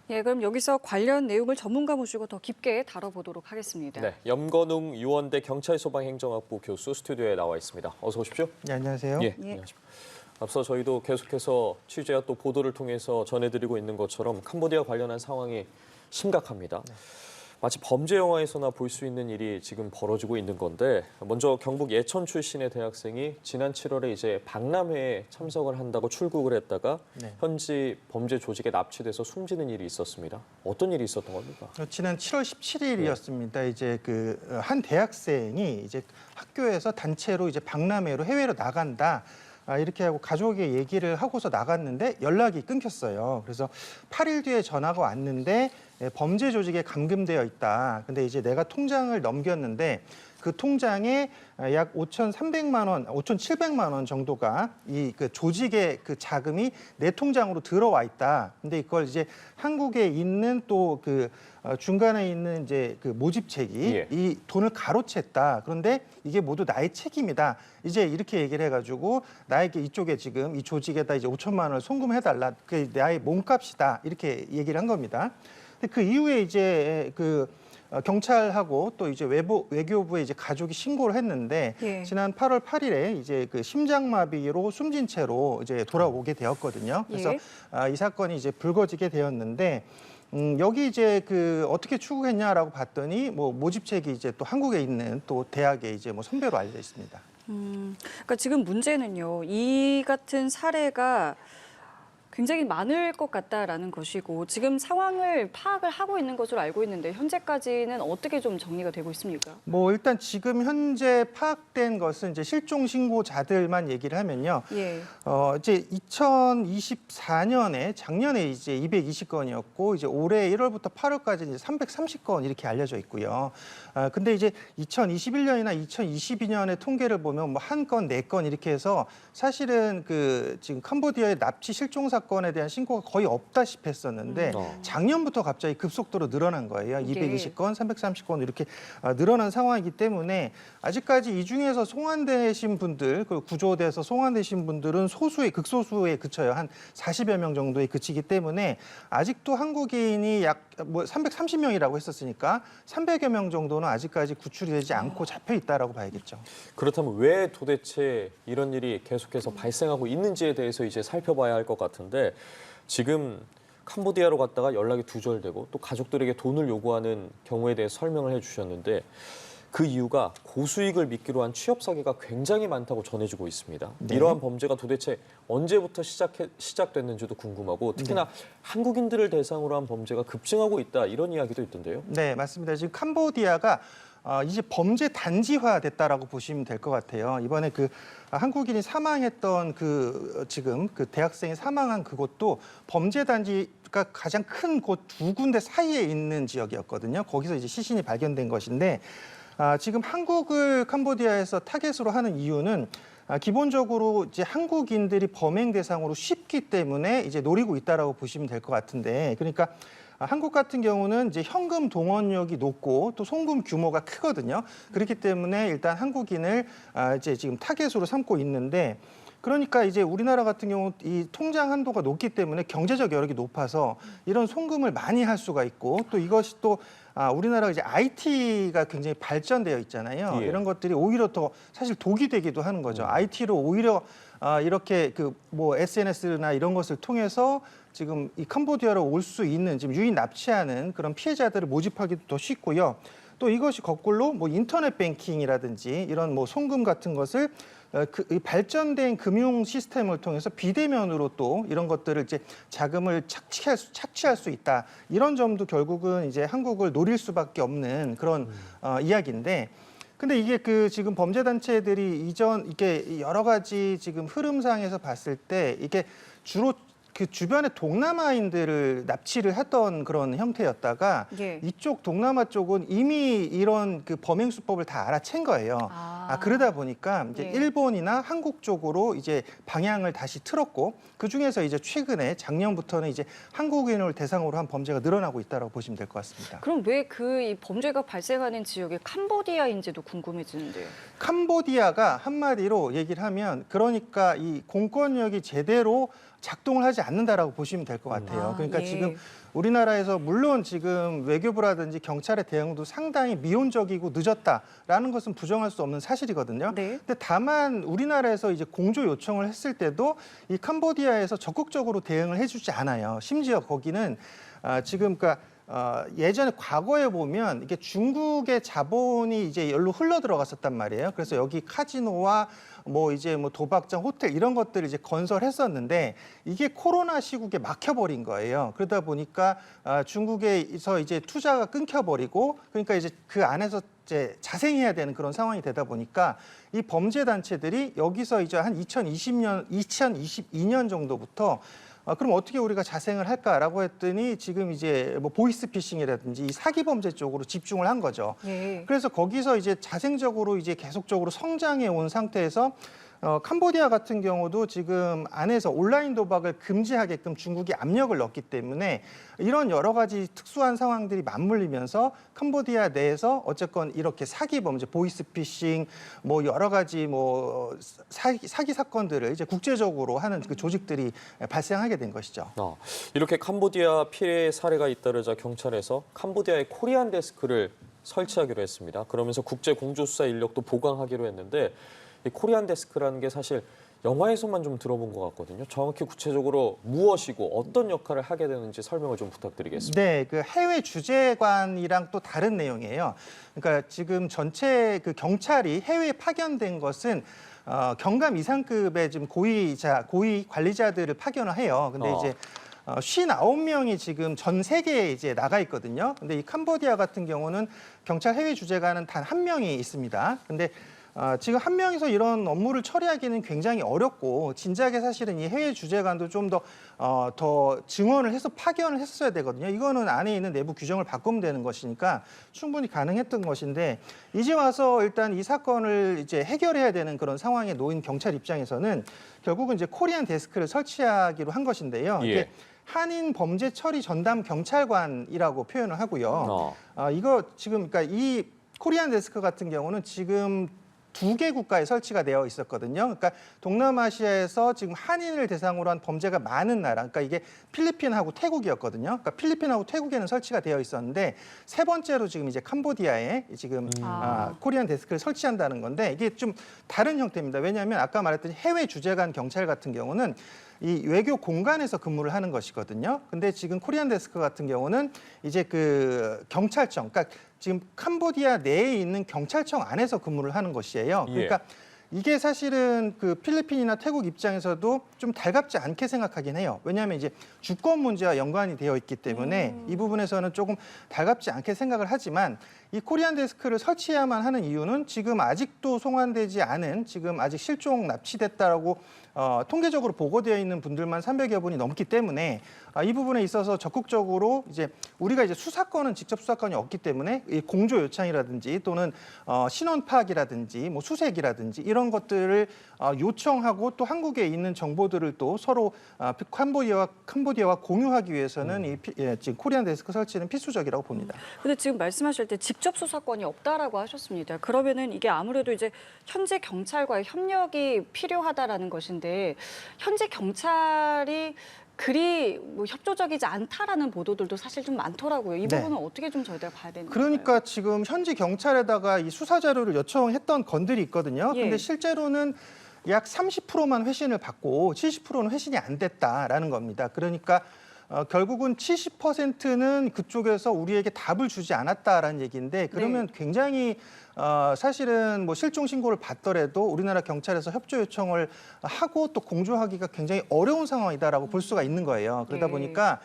예, 그럼 여기서 관련 내용을 전문가 모시고 더 깊게 다뤄보도록 하겠습니다. 네, 염건웅 유원대 경찰소방행정학부 교수 스튜디오에 나와 있습니다. 어서 오십시오. 네, 안녕하세요. 예, 안녕하십니까. 앞서 저희도 계속해서 취재와 또 보도를 통해서 전해드리고 있는 것처럼 캄보디아 관련한 상황이 심각합니다. 네. 마치 범죄 영화에서나 볼 수 있는 일이 지금 벌어지고 있는 건데, 먼저 경북 예천 출신의 대학생이 지난 7월에 이제 박람회에 참석을 한다고 출국을 했다가 네. 현지 범죄 조직에 납치돼서 숨지는 일이 있었습니다. 어떤 일이 있었던 겁니까? 지난 7월 17일이었습니다. 이제 그 한 대학생이 이제 학교에서 단체로 이제 박람회로 해외로 나간다. 이렇게 하고 가족에 얘기를 하고서 나갔는데 연락이 끊겼어요. 그래서 8일 뒤에 전화가 왔는데 범죄 조직에 감금되어 있다. 근데 이제 내가 통장을 넘겼는데 그 통장에 약 5,300만 원, 5,700만 원 정도가 이 그 조직의 그 자금이 내 통장으로 들어와 있다. 근데 이걸 이제 한국에 있는 또 그 중간에 있는 이제 그 모집책이 이 돈을 가로챘다. 그런데 이게 모두 나의 책임이다. 이제 이렇게 얘기를 해가지고 나에게 이쪽에 지금 이 조직에다 이제 5천만 원을 송금해달라. 그게 나의 몸값이다. 이렇게 얘기를 한 겁니다. 근데 그 이후에 이제 그 경찰하고 또 이제 외교부에 이제 가족이 신고를 했는데 지난 8월 8일에 이제 그 심장마비로 숨진 채로 이제 돌아오게 되었거든요. 그래서 이 사건이 이제 불거지게 되었는데 여기 이제 그 어떻게 추구했냐라고 봤더니 뭐 모집책이 이제 또 한국에 있는 또 대학의 이제 뭐 선배로 알려져 있습니다. 그러니까 지금 문제는요, 이 같은 사례가 굉장히 많을 것 같다라는 것이고 지금 상황을 파악을 하고 있는 것으로 알고 있는데 현재까지는 어떻게 좀 정리가 되고 있습니까? 뭐 일단 지금 현재 파악된 것은 이제 실종 신고자들만 얘기를 하면요. 이제 2024년에 작년에 이제 220건이었고 이제 올해 1월부터 8월까지 이제 330건 이렇게 알려져 있고요. 근데 이제 2021년이나 2022년의 통계를 보면 뭐 한 건, 네 건 이렇게 해서 사실은 그 지금 캄보디아의 납치 실종 사건에 대한 신고가 거의 없다시피 했었는데 작년부터 갑자기 급속도로 늘어난 거예요. 220건, 330건 이렇게 늘어난 상황이기 때문에 아직까지 이 중에서 송환되신 분들, 그 구조돼서 송환되신 분들은 소수의 극소수에 그쳐요. 한 40여 명 정도에 그치기 때문에 아직도 한국인이 약 뭐 330명이라고 했었으니까 300여 명 정도는 아직까지 구출이 되지 않고 잡혀 있다라고 봐야겠죠. 그렇다면 왜 도대체 이런 일이 계속해서 발생하고 있는지에 대해서 이제 살펴봐야 할 것 같은데, 지금 캄보디아로 갔다가 연락이 두절되고 또 가족들에게 돈을 요구하는 경우에 대해 설명을 해주셨는데, 그 이유가 고수익을 미끼로 한 취업 사기가 굉장히 많다고 전해지고 있습니다. 이러한 범죄가 도대체 언제부터 시작됐는지도 궁금하고, 특히나 한국인들을 대상으로 한 범죄가 급증하고 있다, 이런 이야기도 있던데요. 네, 맞습니다. 지금 캄보디아가 이제 범죄 단지화 됐다라고 보시면 될 것 같아요. 이번에 그 한국인이 사망했던 그 지금 그 대학생이 사망한 그곳도 범죄 단지가 가장 큰 곳 두 군데 사이에 있는 지역이었거든요. 거기서 이제 시신이 발견된 것인데 지금 한국을 캄보디아에서 타겟으로 하는 이유는 기본적으로 이제 한국인들이 범행 대상으로 쉽기 때문에 이제 노리고 있다라고 보시면 될 것 같은데, 그러니까 한국 같은 경우는 이제 현금 동원력이 높고 또 송금 규모가 크거든요. 그렇기 때문에 일단 한국인을 이제 지금 타겟으로 삼고 있는데, 그러니까 이제 우리나라 같은 경우 이 통장 한도가 높기 때문에 경제적 여력이 높아서 이런 송금을 많이 할 수가 있고, 또 이것이 또 우리나라가 이제 IT가 굉장히 발전되어 있잖아요. 이런 것들이 오히려 더 사실 독이 되기도 하는 거죠. IT로 오히려 이렇게 그 뭐 SNS나 이런 것을 통해서 지금 이 캄보디아로 올 수 있는 지금 유인 납치하는 그런 피해자들을 모집하기도 더 쉽고요. 또 이것이 거꾸로 뭐 인터넷 뱅킹이라든지 이런 뭐 송금 같은 것을 이 발전된 금융 시스템을 통해서 비대면으로 또 이런 것들을 이제 자금을 착취할 수 있다. 이런 점도 결국은 이제 한국을 노릴 수밖에 없는 그런 이야기인데, 근데 이게 그 지금 범죄 단체들이 이게 여러 가지 지금 흐름상에서 봤을 때 이게 주로 그 주변에 동남아인들을 납치를 했던 그런 형태였다가 이쪽 동남아 쪽은 이미 이런 그 범행 수법을 다 알아챈 거예요. 그러다 보니까 이제 일본이나 한국 쪽으로 이제 방향을 다시 틀었고, 그 중에서 이제 최근에 작년부터는 이제 한국인을 대상으로 한 범죄가 늘어나고 있다고 보시면 될 것 같습니다. 그럼 왜 그 이 범죄가 발생하는 지역이 캄보디아인지도 궁금해지는데요. 캄보디아가 한마디로 얘기를 하면, 그러니까 이 공권력이 제대로 작동을 하지 않는다라고 보시면 될 것 같아요. 그러니까 예. 지금 우리나라에서 물론 지금 외교부라든지 경찰의 대응도 상당히 미온적이고 늦었다라는 것은 부정할 수 없는 사실이거든요. 네. 근데 다만 우리나라에서 이제 공조 요청을 했을 때도 이 캄보디아에서 적극적으로 대응을 해주지 않아요. 심지어 거기는 지금 그러니까 예전에 과거에 보면 이게 중국의 자본이 이제 열로 흘러 들어갔었단 말이에요. 그래서 여기 카지노와 뭐 이제 뭐 도박장, 호텔 이런 것들을 이제 건설했었는데 이게 코로나 시국에 막혀버린 거예요. 그러다 보니까 중국에서 이제 투자가 끊겨버리고 그러니까 이제 그 안에서 이제 자생해야 되는 그런 상황이 되다 보니까 이 범죄 단체들이 여기서 이제 한 2022년 정도부터 그럼 어떻게 우리가 자생을 할까라고 했더니 지금 이제 뭐 보이스피싱이라든지 이 사기 범죄 쪽으로 집중을 한 거죠. 예. 그래서 거기서 이제 자생적으로 이제 계속적으로 성장해 온 상태에서 캄보디아 같은 경우도 지금 안에서 온라인 도박을 금지하게끔 중국이 압력을 넣었기 때문에 이런 여러 가지 특수한 상황들이 맞물리면서 캄보디아 내에서 어쨌건 이렇게 사기 범죄, 보이스피싱, 뭐 여러 가지 뭐 사기 사건들을 이제 국제적으로 하는 그 조직들이 발생하게 된 것이죠. 이렇게 캄보디아 피해 사례가 잇따르자 경찰에서 캄보디아의 코리안 데스크를 설치하기로 했습니다. 그러면서 국제 공조 수사 인력도 보강하기로 했는데 이 코리안 데스크라는 게 사실 영화에서만 좀 들어본 것 같거든요. 정확히 구체적으로 무엇이고 어떤 역할을 하게 되는지 설명을 좀 부탁드리겠습니다. 네, 그 해외 주재관이랑 또 다른 내용이에요. 그러니까 지금 전체 그 경찰이 해외에 파견된 것은 경감 이상급의 지금 고위 관리자들을 파견을 해요. 근데 이제 59명이 지금 전 세계에 이제 나가 있거든요. 근데 이 캄보디아 같은 경우는 경찰 해외 주재관은 단 한 명이 있습니다. 근데 지금 한 명이서 이런 업무를 처리하기는 굉장히 어렵고 진작에 사실은 이 해외 주재관도 좀 더 증언을 해서 파견을 했어야 되거든요. 이거는 안에 있는 내부 규정을 바꾸면 되는 것이니까 충분히 가능했던 것인데 이제 와서 일단 이 사건을 이제 해결해야 되는 그런 상황에 놓인 경찰 입장에서는 결국은 이제 코리안 데스크를 설치하기로 한 것인데요. 예. 이게 한인 범죄 처리 전담 경찰관이라고 표현을 하고요. 이거 지금 그러니까 이 코리안 데스크 같은 경우는 지금 2개 국가에 설치가 되어 있었거든요. 그러니까 동남아시아에서 지금 한인을 대상으로 한 범죄가 많은 나라, 그러니까 이게 필리핀하고 태국이었거든요. 그러니까 필리핀하고 태국에는 설치가 되어 있었는데 세 번째로 지금 이제 캄보디아에 지금 코리안 데스크를 설치한다는 건데 이게 좀 다른 형태입니다. 왜냐하면 아까 말했던 해외 주재관 경찰 같은 경우는 이 외교 공간에서 근무를 하는 것이거든요. 근데 지금 코리안 데스크 같은 경우는 이제 그 경찰청, 그러니까 지금 캄보디아 내에 있는 경찰청 안에서 근무를 하는 것이에요. 그러니까 이게 사실은 그 필리핀이나 태국 입장에서도 좀 달갑지 않게 생각하긴 해요. 왜냐하면 이제 주권 문제와 연관이 되어 있기 때문에 이 부분에서는 조금 달갑지 않게 생각을 하지만 이 코리안 데스크를 설치해야만 하는 이유는 지금 아직도 송환되지 않은 지금 아직 실종 납치됐다라고 통계적으로 보고되어 있는 분들만 300여 분이 넘기 때문에 이 부분에 있어서 적극적으로 이제 우리가 이제 수사권은 직접 수사권이 없기 때문에 이 공조 요청이라든지 또는 신원 파악이라든지 뭐 수색이라든지 이런 것들을 요청하고 또 한국에 있는 정보들을 또 서로 캄보디아와 공유하기 위해서는 지금 코리안 데스크 설치는 필수적이라고 봅니다. 근데 지금 말씀하실 때 직접 수사권이 없다라고 하셨습니다. 그러면은 이게 아무래도 이제 현재 경찰과의 협력이 필요하다라는 것인데 현재 경찰이 그리 뭐 협조적이지 않다라는 보도들도 사실 좀 많더라고요. 이 네. 부분은 어떻게 좀 저희가 봐야 되는 건가요? 그러니까 지금 현지 경찰에다가 이 수사 자료를 요청했던 건들이 있거든요. 예. 근데 실제로는 약 30%만 회신을 받고 70%는 회신이 안 됐다라는 겁니다. 그러니까 결국은 70%는 그쪽에서 우리에게 답을 주지 않았다라는 얘기인데 그러면 굉장히 사실은 뭐 실종 신고를 받더라도 우리나라 경찰에서 협조 요청을 하고 또 공조하기가 굉장히 어려운 상황이다라고 볼 수가 있는 거예요. 그러다 보니까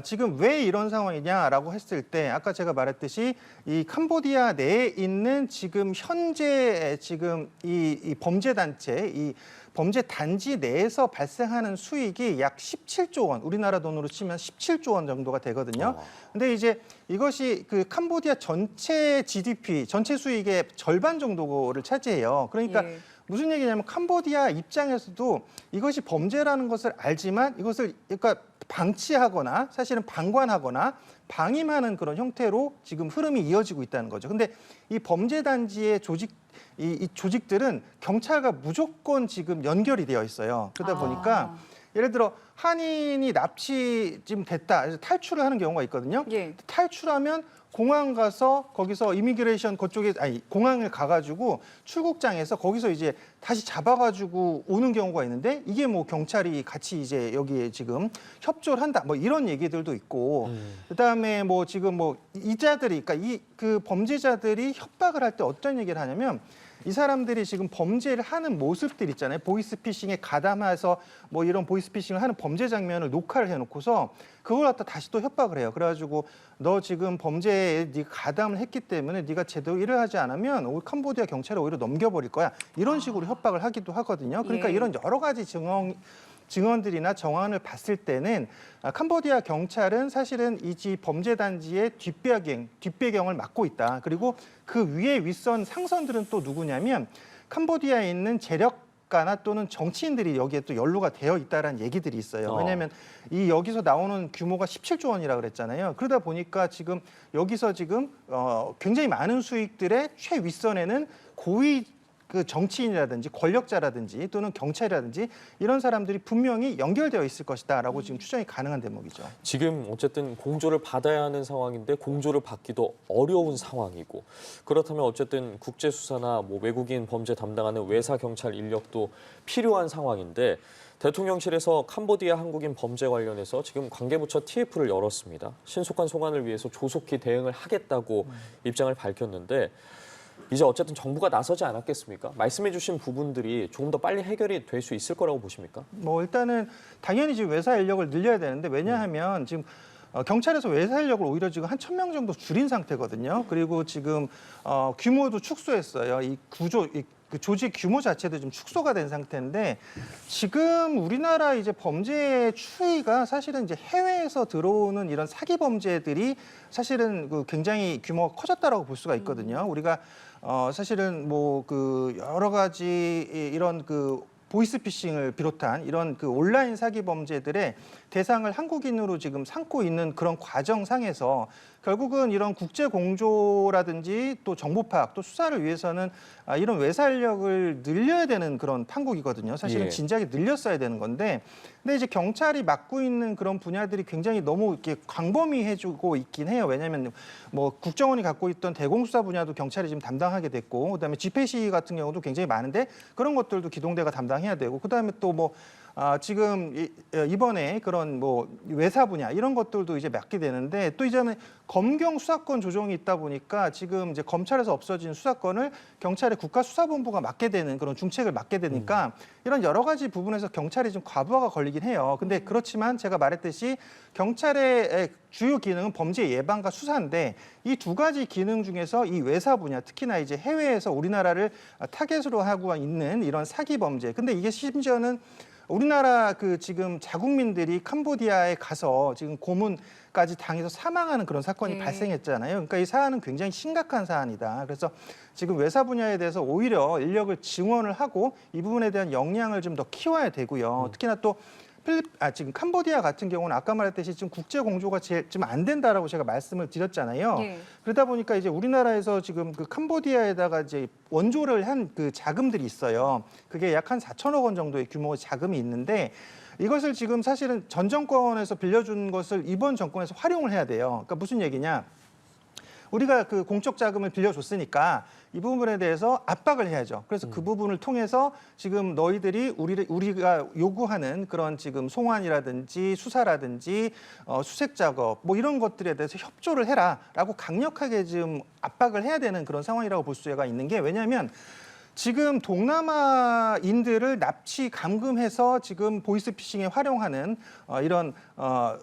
지금 왜 이런 상황이냐라고 했을 때 아까 제가 말했듯이 이 캄보디아 내에 있는 지금 현재 지금 이 범죄 단체 이 범죄 단지 내에서 발생하는 수익이 약 17조 원, 우리나라 돈으로 치면 17조 원 정도가 되거든요. 근데 이제 이것이 그 캄보디아 전체 GDP, 전체 수익의 절반 정도를 차지해요. 그러니까 무슨 얘기냐면 캄보디아 입장에서도 이것이 범죄라는 것을 알지만 이것을 그러니까 방치하거나 사실은 방관하거나 방임하는 그런 형태로 지금 흐름이 이어지고 있다는 거죠. 근데 이 범죄 단지의 이 조직들은 경찰과 무조건 지금 연결이 되어 있어요. 그러다 보니까 예를 들어 한인이 납치 지금 됐다, 그래서 탈출을 하는 경우가 있거든요. 예. 탈출하면 공항 가서 거기서 이미그레이션 그쪽에 공항을 가가지고 출국장에서 거기서 이제 다시 잡아가지고 오는 경우가 있는데 이게 뭐 경찰이 같이 이제 여기에 지금 협조를 한다 뭐 이런 얘기들도 있고 그다음에 뭐 지금 뭐 이자들이 그러니까 이 그 범죄자들이 협박을 할 때 어떤 얘기를 하냐면 이 사람들이 지금 범죄를 하는 모습들 있잖아요. 보이스피싱에 가담해서 뭐 이런 보이스피싱을 하는 범죄 장면을 녹화를 해놓고서 그걸 갖다 다시 또 협박을 해요. 그래가지고 너 지금 범죄에 네가 가담을 했기 때문에 네가 제대로 일을 하지 않으면 우리 캄보디아 경찰에 오히려 넘겨버릴 거야. 이런 식으로 협박을 하기도 하거든요. 그러니까 예. 이런 여러 가지 증언들이나 정황을 봤을 때는 캄보디아 경찰은 사실은 이 범죄 단지의 뒷배경을 맡고 있다. 그리고 그 위에 윗선 상선들은 또 누구냐면 캄보디아에 있는 재력가나 또는 정치인들이 여기에 또 연루가 되어 있다라는 얘기들이 있어요. 왜냐하면 이 여기서 나오는 규모가 17조 원이라고 그랬잖아요. 그러다 보니까 지금 여기서 지금 굉장히 많은 수익들의 최윗선에는 고위 그 정치인이라든지 권력자라든지 또는 경찰이라든지 이런 사람들이 분명히 연결되어 있을 것이다라고 지금 추정이 가능한 대목이죠. 지금 어쨌든 공조를 받아야 하는 상황인데 공조를 받기도 어려운 상황이고 그렇다면 어쨌든 국제 수사나 뭐 외국인 범죄 담당하는 외사 경찰 인력도 필요한 상황인데 대통령실에서 캄보디아 한국인 범죄 관련해서 지금 관계부처 TF를 열었습니다. 신속한 송환을 위해서 조속히 대응을 하겠다고 입장을 밝혔는데 이제 어쨌든 정부가 나서지 않았겠습니까? 말씀해 주신 부분들이 조금 더 빨리 해결이 될 수 있을 거라고 보십니까? 뭐 일단은 당연히 지금 외사 인력을 늘려야 되는데 왜냐하면 지금 경찰에서 외사 인력을 오히려 지금 한 1,000명 정도 줄인 상태거든요. 그리고 지금 규모도 축소했어요. 그 조직 규모 자체도 좀 축소가 된 상태인데 지금 우리나라 이제 범죄의 추이가 사실은 이제 해외에서 들어오는 이런 사기 범죄들이 사실은 그 굉장히 규모가 커졌다라고 볼 수가 있거든요. 우리가 사실은 뭐 그 여러 가지 이런 그 보이스피싱을 비롯한 이런 그 온라인 사기 범죄들의 대상을 한국인으로 지금 삼고 있는 그런 과정상에서 결국은 이런 국제 공조라든지 또 정보 파악 또 수사를 위해서는 이런 외사 인력을 늘려야 되는 그런 판국이거든요. 사실은 예. 진작에 늘렸어야 되는 건데 근데 이제 경찰이 맡고 있는 그런 분야들이 굉장히 너무 이렇게 광범위해지고 있긴 해요. 왜냐하면 뭐 국정원이 갖고 있던 대공수사 분야도 경찰이 지금 담당하게 됐고 그다음에 집회 시위 같은 경우도 굉장히 많은데 그런 것들도 기동대가 담당해야 되고 그다음에 또 뭐 지금 이번에 그런 뭐 외사 분야 이런 것들도 이제 맡게 되는데 또 이제는 검경 수사권 조정이 있다 보니까 지금 이제 검찰에서 없어진 수사권을 경찰의 국가수사본부가 맡게 되는 그런 중책을 맡게 되니까 이런 여러 가지 부분에서 경찰이 좀 과부하가 걸리긴 해요. 근데 그렇지만 제가 말했듯이 경찰의 주요 기능은 범죄 예방과 수사인데 이 두 가지 기능 중에서 이 외사 분야 특히나 이제 해외에서 우리나라를 타겟으로 하고 있는 이런 사기 범죄 근데 이게 심지어는 우리나라 그 지금 자국민들이 캄보디아에 가서 지금 고문까지 당해서 사망하는 그런 사건이 예. 발생했잖아요. 그러니까 이 사안은 굉장히 심각한 사안이다. 그래서 지금 외사 분야에 대해서 오히려 인력을 증원을 하고 이 부분에 대한 역량을 좀 더 키워야 되고요. 특히나 또 지금 캄보디아 같은 경우는 아까 말했듯이 지금 국제 공조가 지금 안 된다라고 제가 말씀을 드렸잖아요. 예. 그러다 보니까 이제 우리나라에서 지금 그 캄보디아에다가 이제 원조를 한 그 자금들이 있어요. 그게 약 한 4천억 원 정도의 규모의 자금이 있는데 이것을 지금 사실은 전 정권에서 빌려준 것을 이번 정권에서 활용을 해야 돼요. 그러니까 무슨 얘기냐? 우리가 그 공적 자금을 빌려줬으니까 이 부분에 대해서 압박을 해야죠. 그래서 그 부분을 통해서 지금 너희들이 우리가 요구하는 그런 지금 송환이라든지 수사라든지 수색 작업 뭐 이런 것들에 대해서 협조를 해라라고 강력하게 지금 압박을 해야 되는 그런 상황이라고 볼 수가 있는 게 왜냐하면 지금 동남아인들을 납치 감금해서 지금 보이스피싱에 활용하는 이런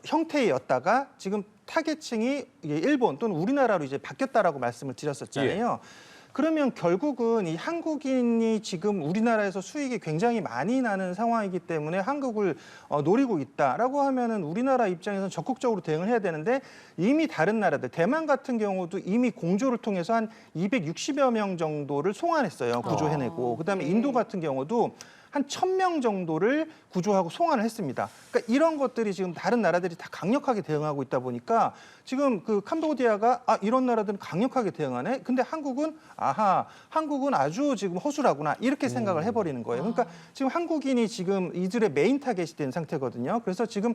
형태였다가 지금 타겟층이 일본 또는 우리나라로 이제 바뀌었다라고 말씀을 드렸었잖아요. 그러면 결국은 이 한국인이 지금 우리나라에서 수익이 굉장히 많이 나는 상황이기 때문에 한국을 노리고 있다라고 하면은 우리나라 입장에서는 적극적으로 대응을 해야 되는데 이미 다른 나라들 대만 같은 경우도 이미 공조를 통해서 한 260여 명 정도를 송환했어요. 구조해내고 그다음에 네. 인도 같은 경우도 한 1,000명 정도를 구조하고 송환을 했습니다. 그러니까 이런 것들이 지금 다른 나라들이 다 강력하게 대응하고 있다 보니까 지금 그 캄보디아가 이런 나라들은 강력하게 대응하네. 근데 한국은 한국은 아주 지금 허술하구나 이렇게 생각을 해버리는 거예요. 그러니까 지금 한국인이 지금 이들의 메인 타겟이 된 상태거든요. 그래서 지금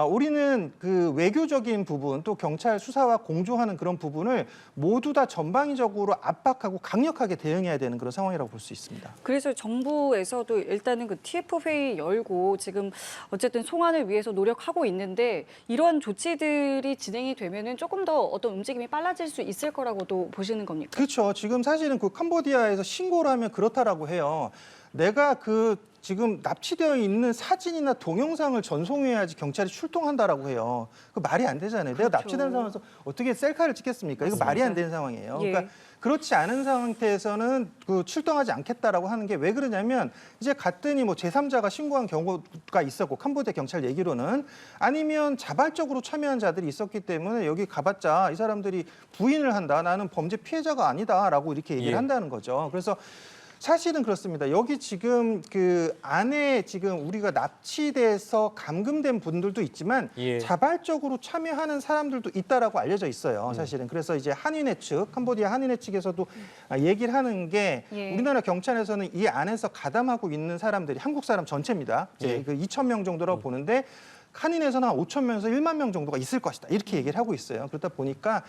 우리는 그 외교적인 부분 또 경찰 수사와 공조하는 그런 부분을 모두 다 전방위적으로 압박하고 강력하게 대응해야 되는 그런 상황이라고 볼 수 있습니다. 그래서 정부에서도 일단은 그 TF 회의 열고 지금 어쨌든 송환을 위해서 노력하고 있는데 이런 조치들이 진행이 되면은 조금 더 어떤 움직임이 빨라질 수 있을 거라고도 보시는 겁니까? 그렇죠. 지금 사실은 그 캄보디아에서 신고를 하면 그렇다라고 해요. 내가 그 지금 납치되어 있는 사진이나 동영상을 전송해야지 경찰이 출동한다라고 해요. 그 말이 안 되잖아요. 내가 그렇죠. 납치된 상황에서 어떻게 셀카를 찍겠습니까? 이거 말이 안 되는 상황이에요. 예. 그러니까 그렇지 않은 상태에서는 그 출동하지 않겠다라고 하는 게 왜 그러냐면 이제 갔더니 뭐 제3자가 신고한 경우가 있었고 캄보디아 경찰 얘기로는 아니면 자발적으로 참여한 자들이 있었기 때문에 여기 가봤자 이 사람들이 부인을 한다. 나는 범죄 피해자가 아니다라고 이렇게 얘기를 예. 한다는 거죠. 그래서 사실은 그렇습니다. 여기 지금 그 안에 지금 우리가 납치돼서 감금된 분들도 있지만 예. 자발적으로 참여하는 사람들도 있다라고 알려져 있어요. 사실은. 그래서 이제 한인회 측, 캄보디아 한인회 측에서도 얘기를 하는 게 예. 우리나라 경찰에서는 이 안에서 가담하고 있는 사람들이 한국 사람 전체입니다. 이제 예. 그 2,000명 정도라고 보는데 한인에서는 한 5,000명에서 1만 명 정도가 있을 것이다. 이렇게 얘기를 하고 있어요. 그러다 보니까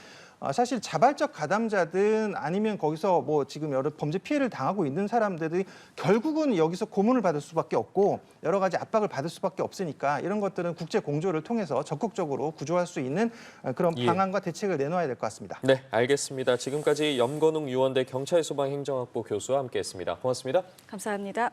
사실 자발적 가담자든 아니면 거기서 뭐 지금 여러 범죄 피해를 당하고 있는 사람들이 결국은 여기서 고문을 받을 수밖에 없고 여러 가지 압박을 받을 수밖에 없으니까 이런 것들은 국제 공조를 통해서 적극적으로 구조할 수 있는 그런 예. 방안과 대책을 내놓아야 될 것 같습니다. 네, 알겠습니다. 지금까지 염건웅 유원대 경찰소방행정학부 교수와 함께했습니다. 고맙습니다. 감사합니다.